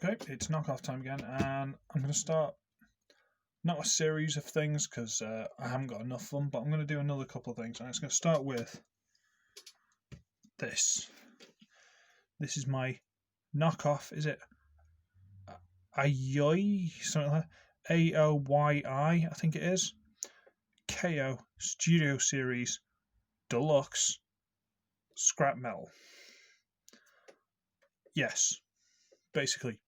Okay, it's knockoff time again, and I'm going to start not a series of things because I haven't got enough of them, but I'm going to do another couple of things. I'm just going to start with this. This is my knockoff. Is it Aoyi? Something like that. Aoyi, I think it is. KO Studio Series Deluxe Scrapmetal. Yes, basically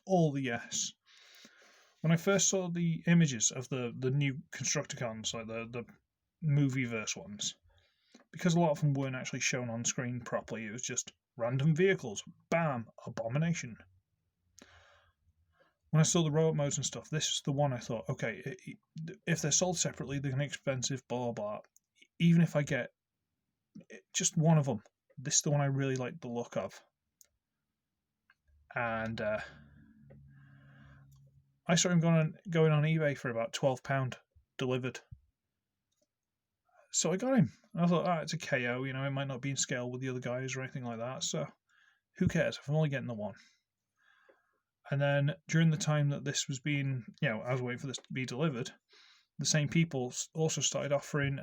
all the yes. When I first saw the images of the new Constructicons, like the movieverse ones, because a lot of them weren't actually shown on screen properly, it was just random vehicles. Bam! Abomination. When I saw the robot modes and stuff, this is the one I thought, okay, if they're sold separately, they're going to be expensive, blah, blah. Even if I get just one of them, this is the one I really like the look of. And I saw him going on eBay for about £12 delivered. So I got him. I thought, it's a KO, it might not be in scale with the other guys or anything like that, so who cares if I'm only getting the one. And then during the time that this was being, I was waiting for this to be delivered, the same people also started offering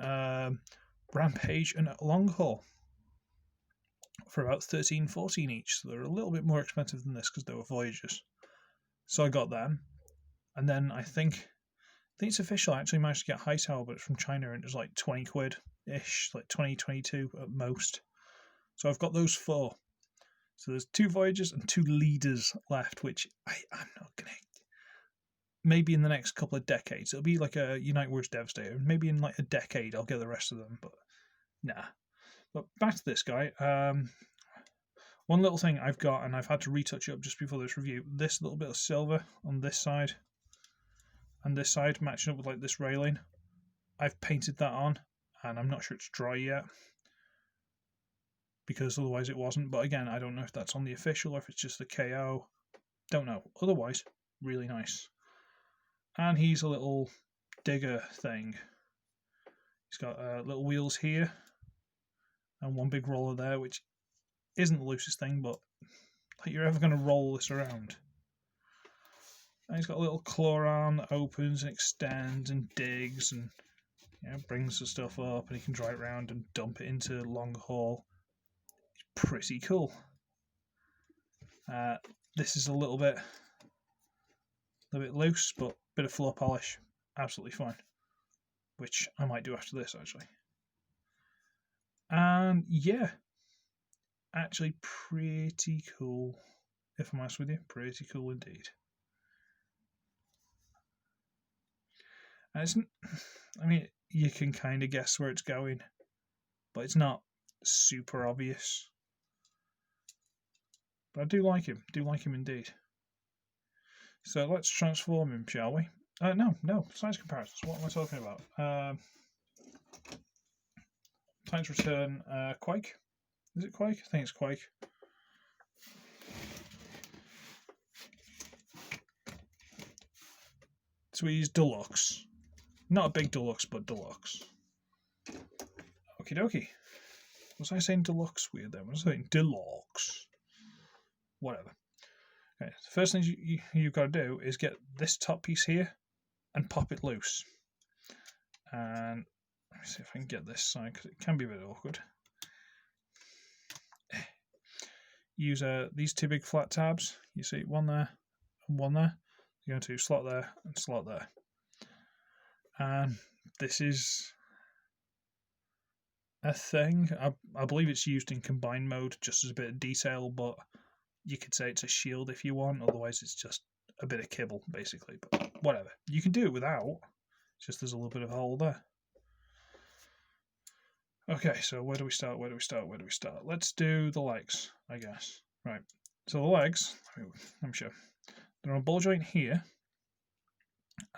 Rampage and Long Haul for about $13-14 each. So they're a little bit more expensive than this because they were Voyagers. So I got them. And then I think it's official. I actually managed to get Hightower, but it's from China and it was like 20 quid-ish, like 20, 22 at most. So I've got those 4. So there's 2 Voyagers and 2 Leaders left, which I'm not going to... Maybe in the next couple of decades. It'll be like a Unite Wars Devastator. Maybe in like a decade I'll get the rest of them, but nah. But back to this guy. One little thing I've got, and I've had to retouch it up just before this review, this little bit of silver on this side and this side matching up with like this railing. I've painted that on, and I'm not sure it's dry yet, because otherwise it wasn't. But again, I don't know if that's on the official or if it's just the KO. Don't know. Otherwise, really nice. And he's a little digger thing. He's got little wheels here and one big roller there, which isn't the loosest thing, but like you're ever going to roll this around. And he's got a little claw arm that opens and extends and digs and brings the stuff up, and he can drive it around and dump it into Long Haul. It's pretty cool. This is a little bit loose, but a bit of floor polish, absolutely fine. Which I might do after this, actually. And yeah, actually pretty cool, if I'm honest with you. Pretty cool indeed. And you can kind of guess where it's going, but it's not super obvious. But I do like him. Indeed. So let's transform him, shall we? No, size comparisons. What am I talking about? Titans Return, Quake. Is it Quake? I think it's Quake. So he's deluxe. Not a big deluxe, but deluxe. Okie dokie. Was I saying deluxe weird then? Was I saying deluxe? Whatever. Okay, the first thing you've got to do is get this top piece here and pop it loose. And let me see if I can get this side, because it can be a bit awkward. Use these 2 big flat tabs. You see one there and one there. You're going to slot there and slot there. And this is a thing. I believe it's used in combined mode just as a bit of detail, but you could say it's a shield if you want. Otherwise, it's just a bit of kibble, basically. But whatever. You can do it without. It's just there's a little bit of a hole there. Okay, so where do we start? Let's do the legs, I guess. Right. So the legs, I'm sure. They're on a ball joint here.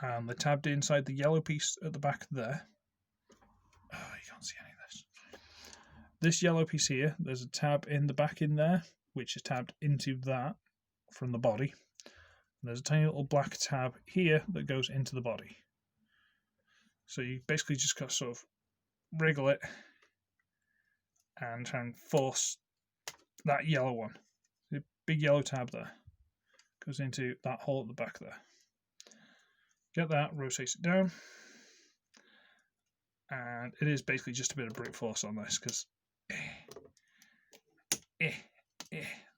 And they're tabbed inside the yellow piece at the back there. Oh, you can't see any of this. This yellow piece here, there's a tab in the back in there, which is tabbed into that from the body. And there's a tiny little black tab here that goes into the body. So you basically just got to sort of wriggle it and try and force that yellow one. The big yellow tab there. goes into that hole at the back there. Get that, rotate it down. And it is basically just a bit of brute force on this, because there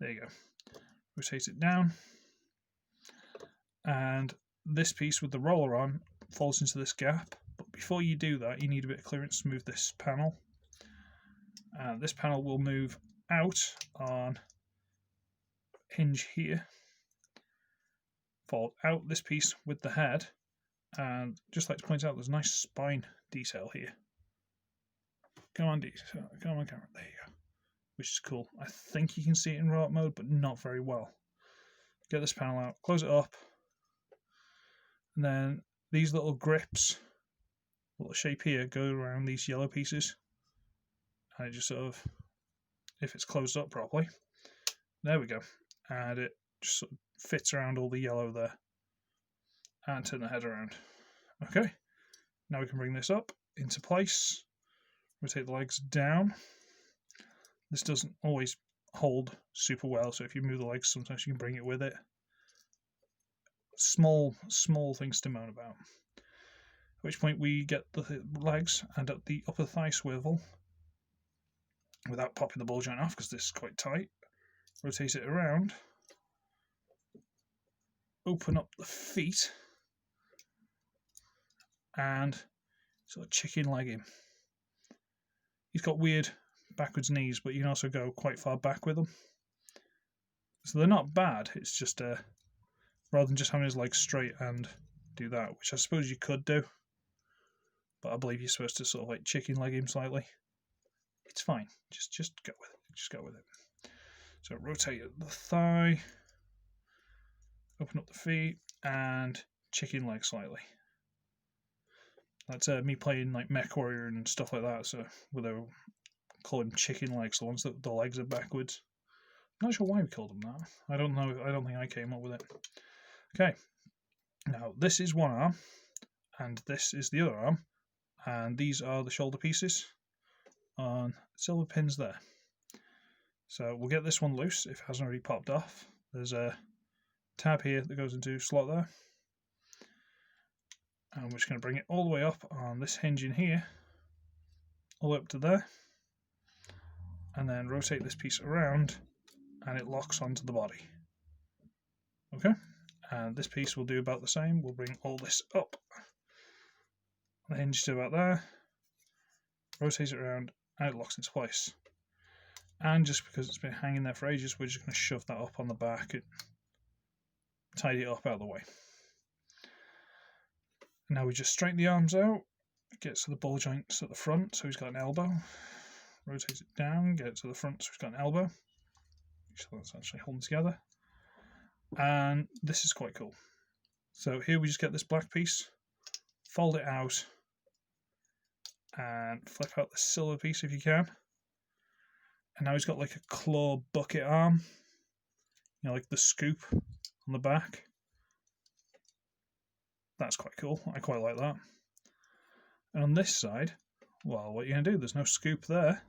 you go. Rotate it down. And this piece with the roller on falls into this gap. But before you do that, you need a bit of clearance to move this panel. And this panel will move out on hinge here. Fold out this piece with the head. And just like to point out, there's a nice spine detail here. Come on, detail. Come on, camera. There you go. Which is cool. I think you can see it in robot mode, but not very well. Get this panel out, close it up. And then these little grips, little shape here, go around these yellow pieces. And it just sort of, if it's closed up properly, there we go. And it just sort of fits around all the yellow there. And turn the head around. Okay, now we can bring this up into place. Rotate the legs down. This doesn't always hold super well, so if you move the legs, sometimes you can bring it with it. Small things to moan about. At which point we get the legs and at the upper thigh swivel, without popping the ball joint off because this is quite tight. Rotate it around. Open up the feet. And sort of chicken leg him. He's got weird backwards knees, but you can also go quite far back with them. So they're not bad, it's just rather than just having his legs straight and do that, which I suppose you could do. But I believe you're supposed to sort of like chicken leg him slightly. It's fine, just go with it. Just go with it. So rotate the thigh, open up the feet, and chicken leg slightly. That's me playing like Mech Warrior and stuff like that. So where they call them chicken legs, the ones that the legs are backwards. I'm not sure why we called them that. I don't know. I don't think I came up with it. Okay. Now this is one arm, and this is the other arm, and these are the shoulder pieces on silver pins there. So we'll get this one loose if it hasn't already popped off. There's a tab here that goes into slot there. And we're just going to bring it all the way up on this hinge in here, all the way up to there, and then rotate this piece around, and it locks onto the body. Okay, and this piece will do about the same. We'll bring all this up, the hinge to about there, rotate it around, and it locks into place. And just because it's been hanging there for ages, we're just going to shove that up on the back and tidy it up out of the way. Now we just straighten the arms out, get to the ball joints at the front, so he's got an elbow. Rotate it down, get it to the front, so he's got an elbow. So that's actually holding together. And this is quite cool. So here we just get this black piece, fold it out, and flip out the silver piece if you can. And now he's got like a claw bucket arm, you know, like the scoop on the back. That's quite cool. I quite like that. And on this side, well, what are you going to do? There's no scoop there.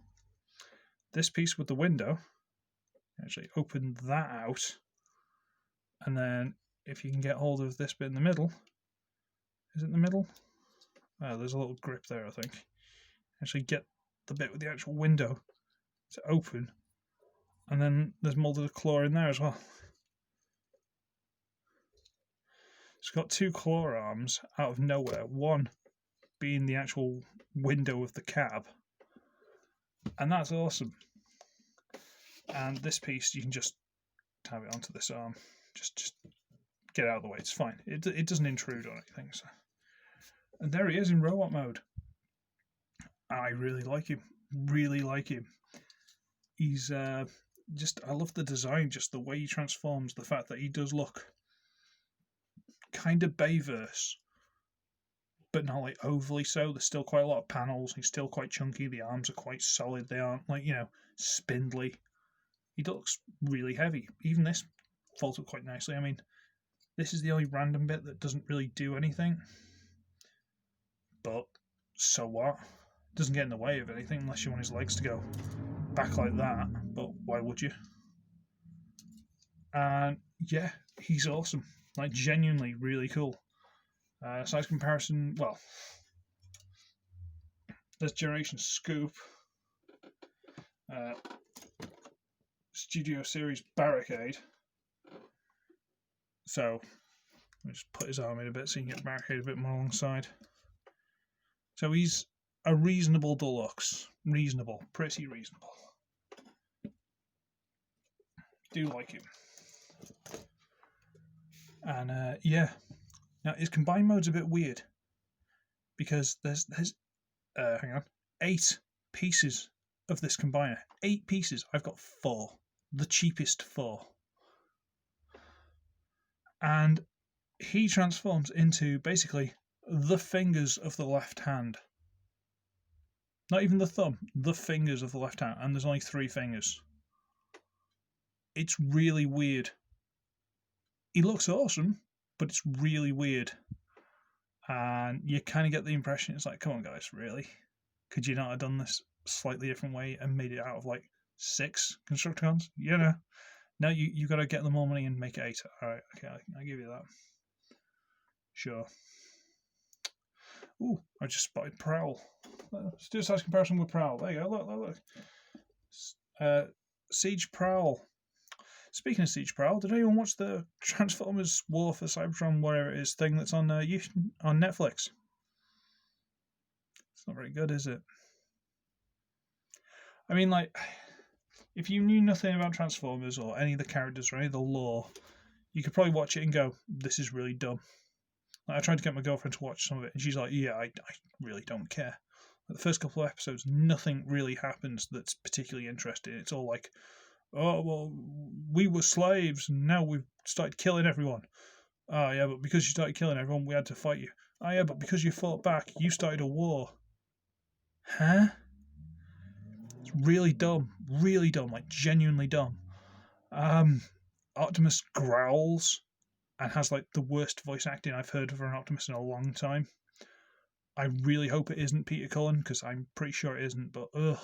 This piece with the window, actually open that out. And then if you can get hold of this bit in the middle, is it in the middle? Oh, there's a little grip there, I think. Actually get the bit with the actual window to open. And then there's molded a claw in there as well. It's got two claw arms out of nowhere, one being the actual window of the cab, and that's awesome. And this piece, you can just tab it onto this arm, just get out of the way, it's fine. It doesn't intrude on anything. So. And there he is in robot mode. I really like him, He's I love the design, just the way he transforms, the fact that he does look kind of Bayverse, but not like overly so. There's still quite a lot of panels. He's still quite chunky. The arms are quite solid. They aren't like, you know, spindly. He looks really heavy. Even this folds up quite nicely. I mean, this is the only random bit that doesn't really do anything. But so what? It doesn't get in the way of anything unless you want his legs to go back like that. But why would you? And yeah, he's awesome. Like, genuinely really cool. Size comparison, well, there's Generation Scoop, Studio Series Barricade. So, let me just put his arm in a bit so you can get Barricade a bit more alongside. So he's a reasonable deluxe. Reasonable. Pretty reasonable. Do like him. And yeah. Now his combine mode's a bit weird. Because there's 8 pieces of this combiner. 8 pieces. I've got 4. The cheapest 4. And he transforms into basically the fingers of the left hand. Not even the thumb, the fingers of the left hand. And there's only 3 fingers. It's really weird. He looks awesome, but it's really weird. And you kind of get the impression it's like, come on guys, really? Could you not have done this slightly different way and made it out of like 6 Constructicons? You know? No, you got to get them more money and make it 8. Alright, okay, I'll give you that. Sure. Ooh, I just spotted Prowl. Let's do a size comparison with Prowl. There you go, look. Siege Prowl. Speaking of Siege Prowl, did anyone watch the Transformers War for Cybertron, whatever it is, thing that's on Netflix? It's not very good, is it? I mean, like, if you knew nothing about Transformers or any of the characters or any of the lore, you could probably watch it and go, this is really dumb. Like, I tried to get my girlfriend to watch some of it, and she's like, yeah, I really don't care. Like, the first couple of episodes, nothing really happens that's particularly interesting. It's all like, oh, well, we were slaves, and now we've started killing everyone. Oh, yeah, but because you started killing everyone, we had to fight you. Oh, yeah, but because you fought back, you started a war. Huh? It's really dumb, like genuinely dumb. Optimus growls and has like the worst voice acting I've heard for an Optimus in a long time. I really hope it isn't Peter Cullen, because I'm pretty sure it isn't, but ugh.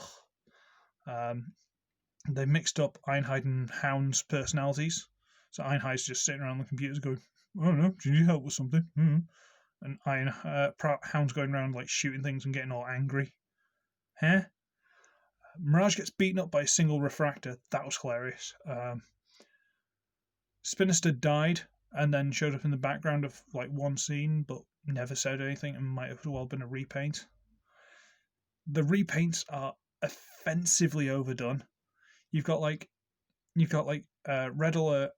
They mixed up Ironhide and Hound's personalities. So Ironhide's just sitting around the computers going, I don't know, do you need help with something? And Hound's going around like shooting things and getting all angry. Huh? Mirage gets beaten up by a single refractor. That was hilarious. Spinister died and then showed up in the background of like one scene, but never said anything and might have well been a repaint. The repaints are offensively overdone. You've got like Red Alert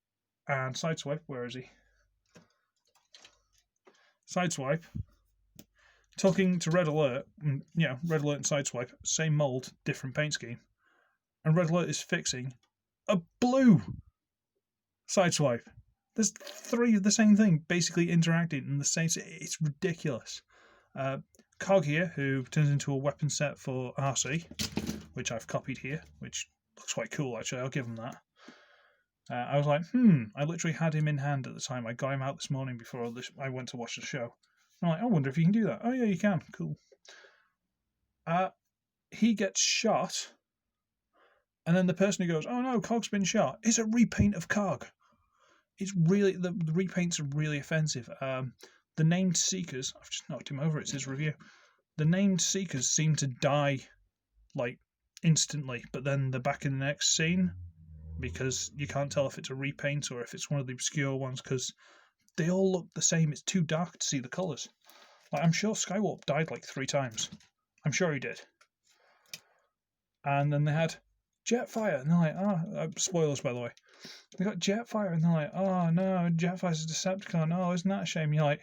and Sideswipe. Where is he? Sideswipe talking to Red Alert. Red Alert and Sideswipe, same mold, different paint scheme, and Red Alert is fixing a blue Sideswipe. There's 3 of the same thing basically interacting in the same. It's ridiculous. Cog here, who turns into a weapon set for RC, which I've copied here, which looks quite cool actually. I'll give him that. I was like, I literally had him in hand at the time. I got him out this morning before I went to watch the show. I'm like, I wonder if you can do that. Oh yeah, you can. Cool. He gets shot, and then the person who goes, oh no, Cog's been shot, is a repaint of Cog. It's really, the repaints are really offensive. The named Seekers, I've just knocked him over, it's his review. The named Seekers seem to die like instantly, but then they're back in the next scene, because you can't tell if it's a repaint or if it's one of the obscure ones, because they all look the same. It's too dark to see the colours. Like, I'm sure Skywarp died like 3 times. I'm sure he did. And then they had Jetfire, and they're like, spoilers by the way. They got Jetfire, and they're like, oh no, Jetfire's a Decepticon. Oh, isn't that a shame? You're like,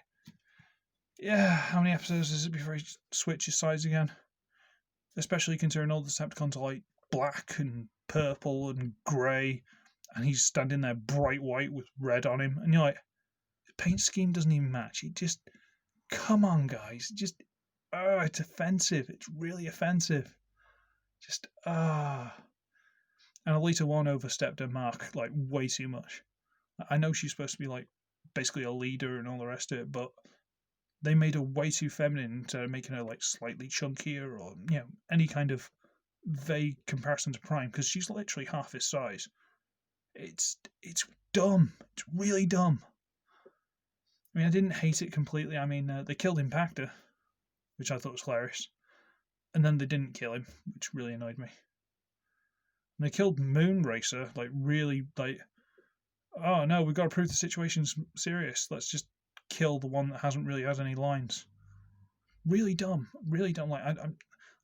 yeah, how many episodes is it before he switches sides again? Especially considering all the Decepticons are like black and purple and grey, and he's standing there bright white with red on him, and you're like, the paint scheme doesn't even match. It just, come on guys, just, it's offensive. It's really offensive. Just, And Alita 1 overstepped her mark like way too much. I know she's supposed to be like basically a leader and all the rest of it, but they made her way too feminine instead of making her like slightly chunkier or any kind of vague comparison to Prime, because she's literally half his size. It's dumb. It's really dumb. I mean, I didn't hate it completely. I mean, they killed Impactor, which I thought was hilarious, and then they didn't kill him, which really annoyed me. And they killed Moonracer, like really, like, oh no, we've got to prove the situation's serious. Let's just kill the one that hasn't really had any lines. Really dumb, really dumb. Like,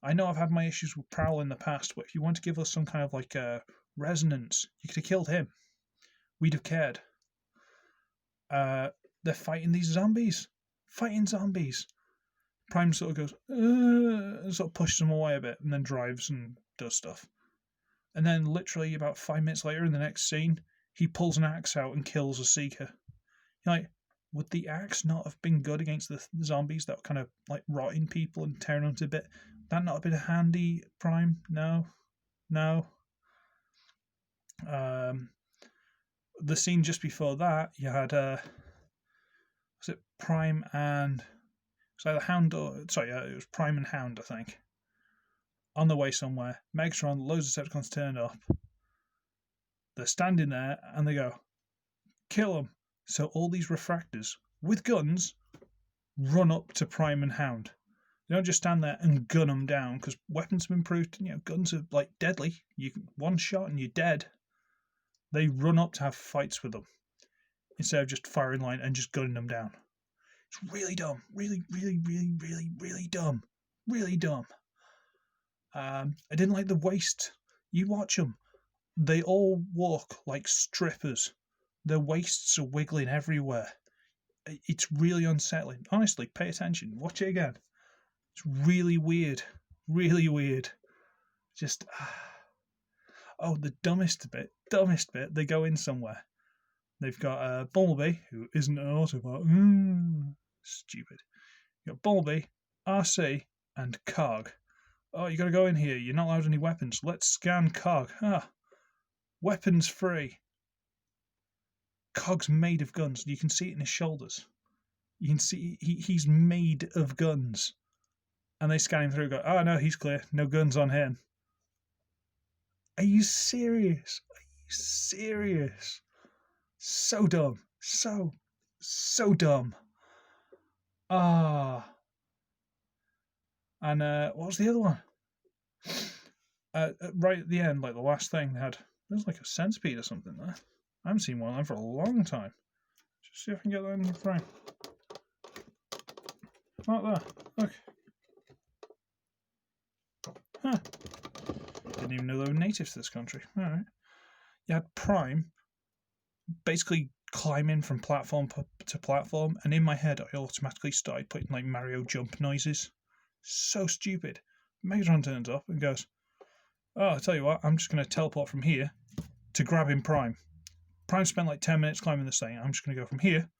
I know I've had my issues with Prowl in the past, but if you want to give us some kind of like resonance, you could have killed him. We'd have cared. They're fighting these zombies. Fighting zombies. Prime sort of goes, and sort of pushes them away a bit, and then drives and does stuff. And then literally about 5 minutes later in the next scene, he pulls an axe out and kills a Seeker. You're like, would the axe not have been good against the zombies that were kind of like rotting people and tearing them to a bit? That not have been a handy, Prime? No. The scene just before that, you had was it Prime and it was it was Prime and Hound, I think. On the way somewhere, Megatron, loads of Decepticons turn up. They're standing there and they go, kill them. So all these refractors with guns run up to Prime and Hound. They don't just stand there and gun them down because weapons have improved. Guns are like deadly. You can one shot and you're dead. They run up to have fights with them instead of just firing line and just gunning them down. It's really dumb. Really, really, really, really, really dumb. Really dumb. I didn't like the waist. You watch them. They all walk like strippers. Their waists are wiggling everywhere. It's really unsettling. Honestly, pay attention. Watch it again. It's really weird. Really weird. Just... Oh, the dumbest bit. They go in somewhere. They've got Bumblebee, who isn't an Autobot. Stupid. You've got Bumblebee, RC, and Cog. Oh, you got to go in here. You're not allowed any weapons. Let's scan Cog. Weapons free. Cog's made of guns. You can see it in his shoulders. You can see he's made of guns. And they scan him through and go, oh no, he's clear. No guns on him. Are you serious? So dumb. So dumb. And what was the other one? Right at the end, like the last thing, there's like a centipede or something there. I haven't seen one of them for a long time. Just see if I can get that in the frame. Like that. Look. Huh. Didn't even know they were native to this country. Alright. You had Prime basically climbing from platform to platform, and in my head I automatically started putting like Mario jump noises. So stupid. Megatron turns up and goes, oh, I'll tell you what, I'm just going to teleport from here to grabbing Prime. Prime spent like 10 minutes climbing this thing. I'm just going to go from here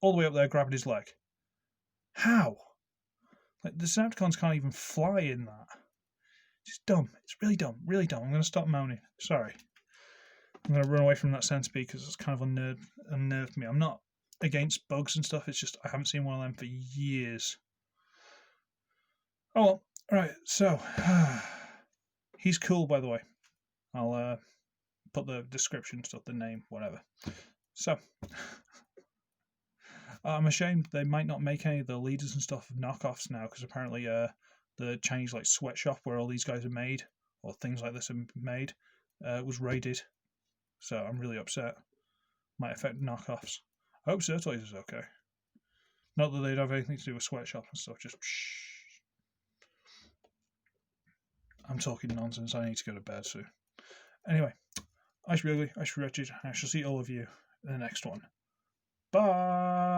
all the way up there, grabbing his leg. How? Like, the Decepticons can't even fly in that. It's dumb. It's really dumb. Really dumb. I'm going to stop moaning. Sorry. I'm going to run away from that centipede because it's kind of unnerved me. I'm not against bugs and stuff. It's just I haven't seen one of them for years. Oh, well. Right. So, he's cool, by the way. I'll put the description stuff, the name, whatever. So, I'm ashamed they might not make any of the leaders and stuff knockoffs now because apparently the Chinese like sweatshop where all these guys are made or things like this are made was raided. So I'm really upset. Might affect knockoffs. I hope Sertoys is okay. Not that they'd have anything to do with sweatshop and stuff. Just shh. I'm talking nonsense. I need to go to bed soon. Anyway, I should be ugly. I should be wretched. I shall see all of you in the next one. Bye.